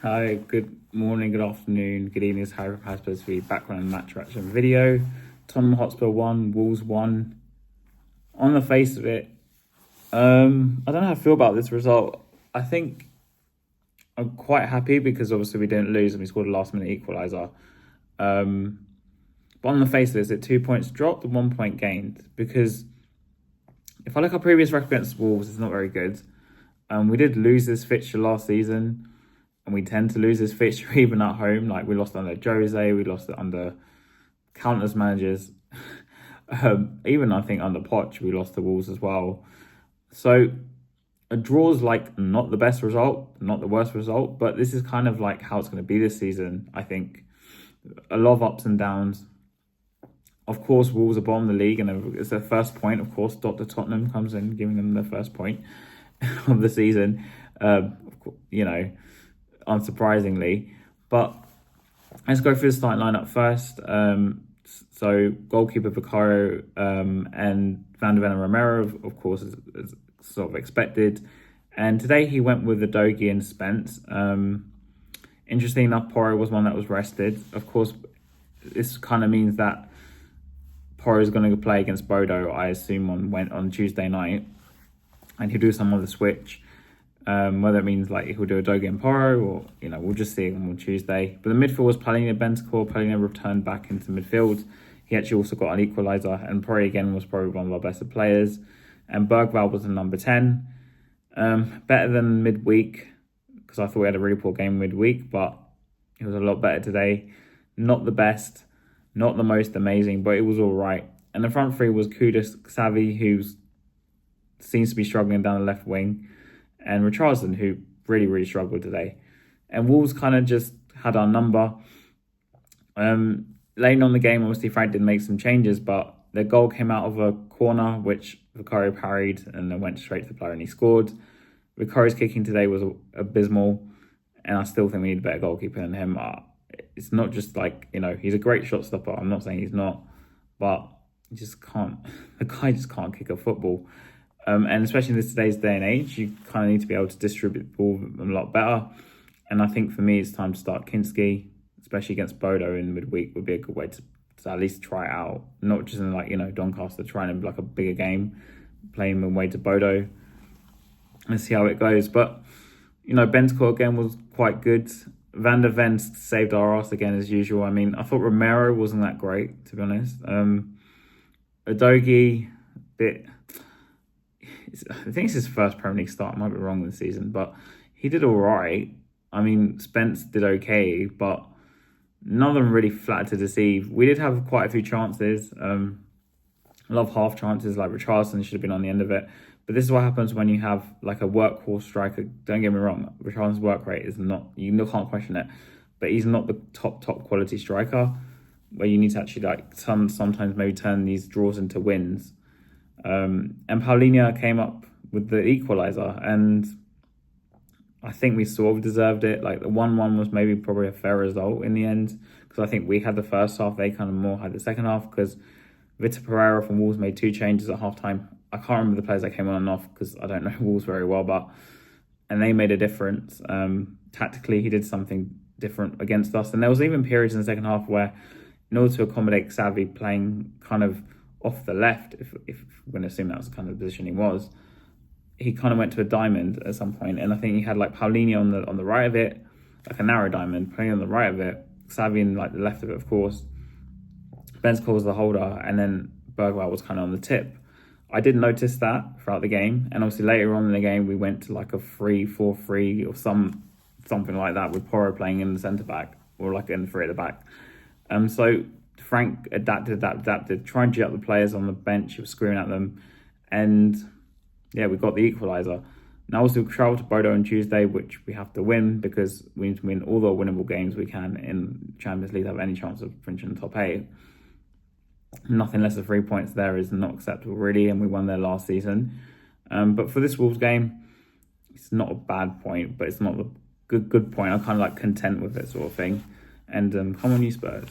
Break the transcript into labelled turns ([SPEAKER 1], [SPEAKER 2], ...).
[SPEAKER 1] Hi, good morning, good afternoon, good evening. It's Harry from Hasbro's the background match reaction video. Tottenham Hotspur 1, Wolves 1. On the face of it, I don't know how I feel about this result. I think I'm quite happy because obviously we didn't lose and we scored a last minute equaliser. But on the face of this, it 2 points dropped and 1 point gained, because if I look at previous record against Wolves, it's not very good. We did lose this fixture last season, and we tend to lose this fixture even at home. Like, we lost under Jose, we lost it under countless managers. Even I think under Poch, we lost to Wolves as well. So a draw's like not the best result, not the worst result, but this is kind of like how it's going to be this season. I think a lot of ups and downs. Of course, Wolves are bottom of the league, and it's their first point. Of course, Dr. Tottenham comes in, giving them their first point of the season. Unsurprisingly. But let's go through the starting lineup first. So goalkeeper Vicario and Van de Ven and Romero, of course, is sort of expected. And today he went with Udogie and Spence. Interesting enough, Porro was one that was rested. Of course, this kind of means that Porro is going to play against Bodo, I assume, on Tuesday night, and he'll do some other switch. Whether it means like he'll do Udogie and Porro, or we'll just see on Tuesday. But the midfield was Palhinha, Bentancur. Palhinha returned back into midfield. He actually also got an equaliser, and Porro again was probably one of our better players. And Bergwall was the number 10. Better than midweek, because I thought we had a really poor game midweek, but it was a lot better today. Not the best, not the most amazing, but it was all right. And the front three was Kudus, Xavi, who seems to be struggling down the left wing, and Richarlison, who really, really struggled today. And Wolves kind of just had our number. Later on the game, obviously Frank did make some changes, but their goal came out of a corner, which Vicario parried and then went straight to the player and he scored. Vicario's kicking today was abysmal, and I still think we need a better goalkeeper than him. It's not just like, he's a great shot stopper. I'm not saying he's not, but he just can't. The guy just can't kick a football. And especially in today's day and age, you kind of need to be able to distribute the ball a lot better. And I think for me, it's time to start Kinski, especially against Bodo in the midweek, would be a good way to at least try it out. Not just in Doncaster, trying to like a bigger game, playing away to Bodo and see how it goes. But, Bentancur again was quite good. Van de Ven saved our ass again as usual. I mean, I thought Romero wasn't that great, to be honest. Udogie, I think it's his first Premier League start. I might be wrong this season, but he did all right. I mean, Spence did okay, but none of them really flattered to deceive. We did have quite a few chances. A lot of half chances, like Richarlison should have been on the end of it. But this is what happens when you have like a workhorse striker. Don't get me wrong, Richarlison's work rate is not, you can't question it, but he's not the top quality striker, where you need to actually sometimes maybe turn these draws into wins. And Palhinha came up with the equaliser, and I think we sort of deserved it. Like, the 1-1 was probably a fair result in the end, because I think we had the first half, they kind of more had the second half, because Vitor Pereira from Wolves made 2 changes at half-time. I can't remember the players that came on and off, because I don't know Wolves very well, and they made a difference. Tactically, he did something different against us, and there was even periods in the second half where, in order to accommodate Xavi playing kind of off the left, if we're going to assume that was kind of the position he was, he kind of went to a diamond at some point, and I think he had like Palhinha on the right of it, like a narrow diamond, Palhinha on the right of it, Xavi in like the left of it, of course. Bentancur was the holder, and then Bergwall was kind of on the tip. I did notice that throughout the game, and obviously later on in the game we went to like a 3-4-3 or something like that, with Porro playing in the centre back, or like in the 3 at the back. So Frank adapted, trying to get up the players on the bench. He was screwing at them, and yeah, we got the equaliser. Now also we travel to Bodo on Tuesday, which we have to win, because we need to win all the winnable games we can in Champions League to have any chance of finishing top 8. Nothing less than 3 points there is not acceptable, really, and we won there last season. But for this Wolves game, it's not a bad point, but it's not a good point. I'm kind of like content with it, sort of thing. And come on, you Spurs.